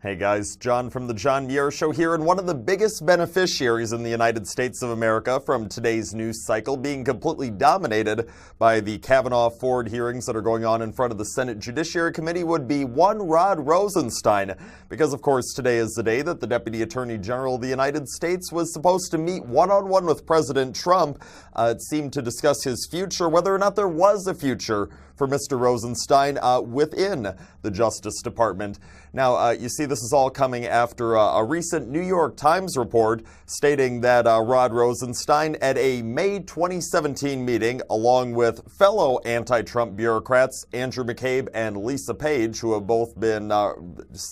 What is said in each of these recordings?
Hey guys, John from the John Muir Show here, and one of the biggest beneficiaries in the United States of America from today's news cycle being completely dominated by the Kavanaugh-Ford hearings that are going on in front of the Senate Judiciary Committee would be one Rod Rosenstein. Because, of course, today is the day that the Deputy Attorney General of the United States was supposed to meet one-on-one with President Trump. It seemed to discuss his future, whether or not there was a future for Mr. Rosenstein within the Justice Department. Now, you see, this is all coming after a recent New York Times report stating that Rod Rosenstein at a May 2017 meeting, along with fellow anti-Trump bureaucrats Andrew McCabe and Lisa Page, who have both been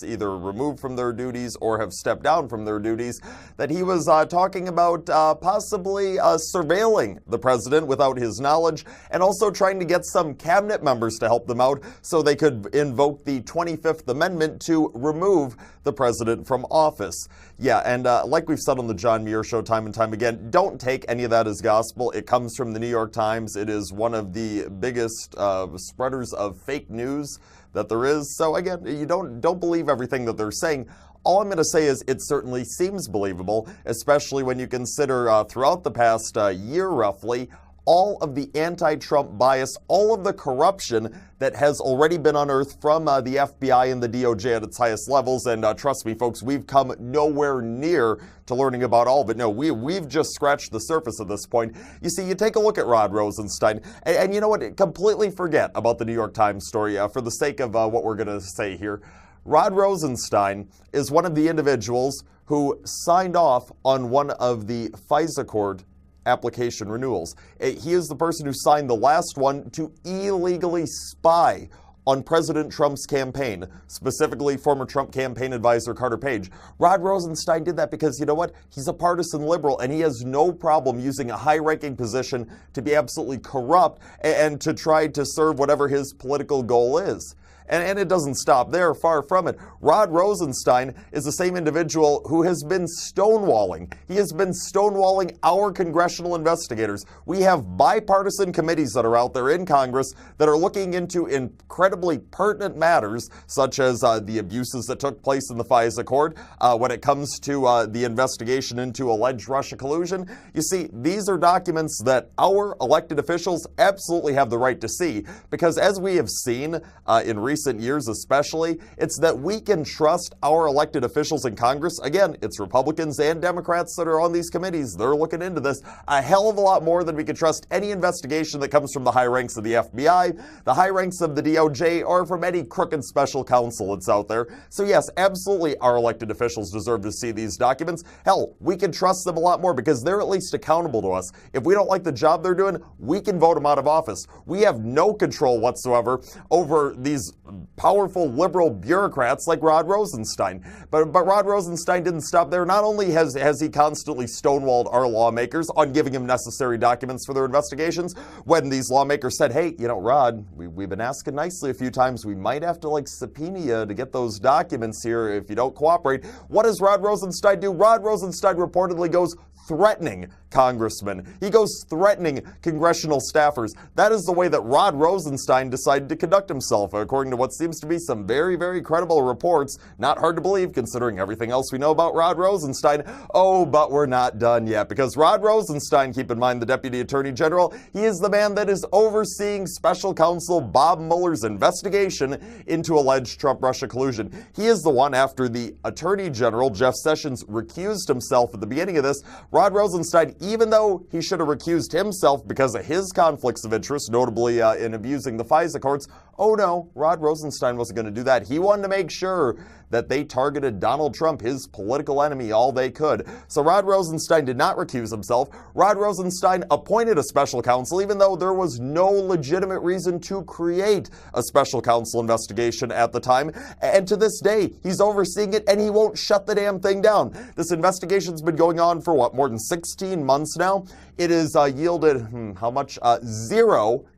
either removed from their duties or have stepped down from their duties, that he was talking about possibly surveilling the president without his knowledge, and also trying to get some cabinet members to help them out so they could invoke the 25th Amendment to remove the president from office. Yeah, and like we've said on the John Muir Show time and time again, don't take any of that as gospel. It comes from the New York Times. It is one of the biggest spreaders of fake news that there is. So again, you don't believe everything that they're saying. All I'm going to say is it certainly seems believable, especially when you consider throughout the past year roughly, all of the anti-Trump bias, all of the corruption that has already been unearthed from the FBI and the DOJ at its highest levels. And trust me, folks, we've come nowhere near to learning about all of it. No, we've just scratched the surface at this point. You see, you take a look at Rod Rosenstein, and you know what? Completely forget about the New York Times story for the sake of what we're going to say here. Rod Rosenstein is one of the individuals who signed off on one of the FISA court application renewals. He is the person who signed the last one to illegally spy on President Trump's campaign, specifically former Trump campaign advisor Carter Page. Rod Rosenstein did that because, you know what, he's a partisan liberal and he has no problem using a high-ranking position to be absolutely corrupt and to try to serve whatever his political goal is. And it doesn't stop there, far from it. Rod Rosenstein is the same individual who has been stonewalling. He has been stonewalling our congressional investigators. We have bipartisan committees that are out there in Congress that are looking into incredibly pertinent matters, such as the abuses that took place in the FISA court, when it comes to the investigation into alleged Russia collusion. You see, these are documents that our elected officials absolutely have the right to see, because as we have seen in recent years especially, it's that we can trust our elected officials in Congress. Again, it's Republicans and Democrats that are on these committees. They're looking into this a hell of a lot more than we could trust any investigation that comes from the high ranks of the FBI, the high ranks of the DOJ, or from any crooked special counsel that's out there. So yes, absolutely our elected officials deserve to see these documents. Hell, we can trust them a lot more because they're at least accountable to us. If we don't like the job they're doing, we can vote them out of office. We have no control whatsoever over these powerful liberal bureaucrats like Rod Rosenstein. But Rod Rosenstein didn't stop there. Not only has he constantly stonewalled our lawmakers on giving him necessary documents for their investigations, when these lawmakers said, hey, you know, Rod, we've been asking nicely a few times, we might have to subpoena you to get those documents here if you don't cooperate. What does Rod Rosenstein do? Rod Rosenstein reportedly goes threatening congressmen. He goes threatening congressional staffers. That is the way that Rod Rosenstein decided to conduct himself, according to what seems to be some very, very credible reports. Not hard to believe, considering everything else we know about Rod Rosenstein. Oh, but we're not done yet, because Rod Rosenstein, keep in mind the Deputy Attorney General, he is the man that is overseeing Special Counsel Bob Mueller's investigation into alleged Trump-Russia collusion. He is the one, after the Attorney General, Jeff Sessions, recused himself at the beginning of this. Rod Rosenstein, even though he should have recused himself because of his conflicts of interest, notably in abusing the FISA courts, oh no, Rod Rosenstein wasn't going to do that. He wanted to make sure that they targeted Donald Trump, his political enemy, all they could. So Rod Rosenstein did not recuse himself. Rod Rosenstein appointed a special counsel, even though there was no legitimate reason to create a special counsel investigation at the time. And to this day, he's overseeing it, and he won't shut the damn thing down. This investigation's been going on for, what, more than 16 months now? It has yielded, how much?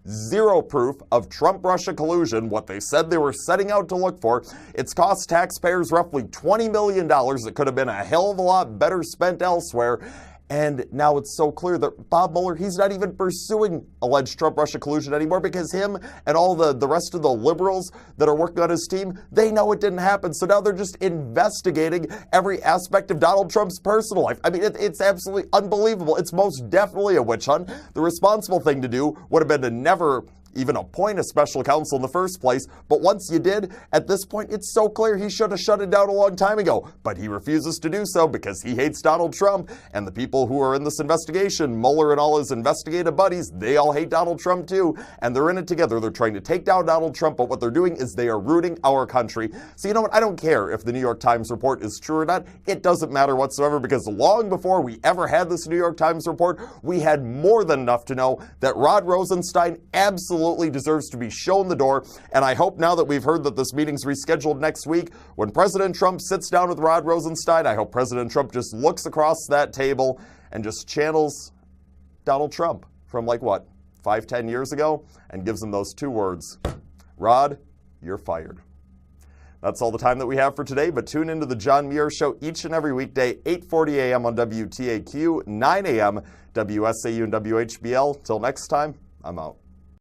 Zero proof of Trump-Russia collusion, what they said they were setting out to look for. It's cost taxpayers roughly $20 million that could have been a hell of a lot better spent elsewhere. And now it's so clear that Bob Mueller, he's not even pursuing alleged Trump-Russia collusion anymore because him and all the rest of the liberals that are working on his team, they know it didn't happen. So now they're just investigating every aspect of Donald Trump's personal life. I mean, it's absolutely unbelievable. It's most definitely a witch hunt. The responsible thing to do would have been to never even appoint a special counsel in the first place. But once you did, at this point, it's so clear he should have shut it down a long time ago. But he refuses to do so because he hates Donald Trump. And the people who are in this investigation, Mueller and all his investigative buddies, they all hate Donald Trump too. And they're in it together. They're trying to take down Donald Trump. But what they're doing is they are rooting our country. So you know what? I don't care if the New York Times report is true or not. It doesn't matter whatsoever, because long before we ever had this New York Times report, we had more than enough to know that Rod Rosenstein absolutely deserves to be shown the door. And I hope now that we've heard that this meeting's rescheduled next week, when President Trump sits down with Rod Rosenstein, I hope President Trump just looks across that table and just channels Donald Trump from, like, what, 5-10 years ago, and gives him those 2 words: Rod, you're fired. That's all the time that we have for today, but tune into the John Muir Show each and every weekday, 8:40 a.m. on WTAQ, 9 a.m. WSAU and WHBL. Till next time, I'm out.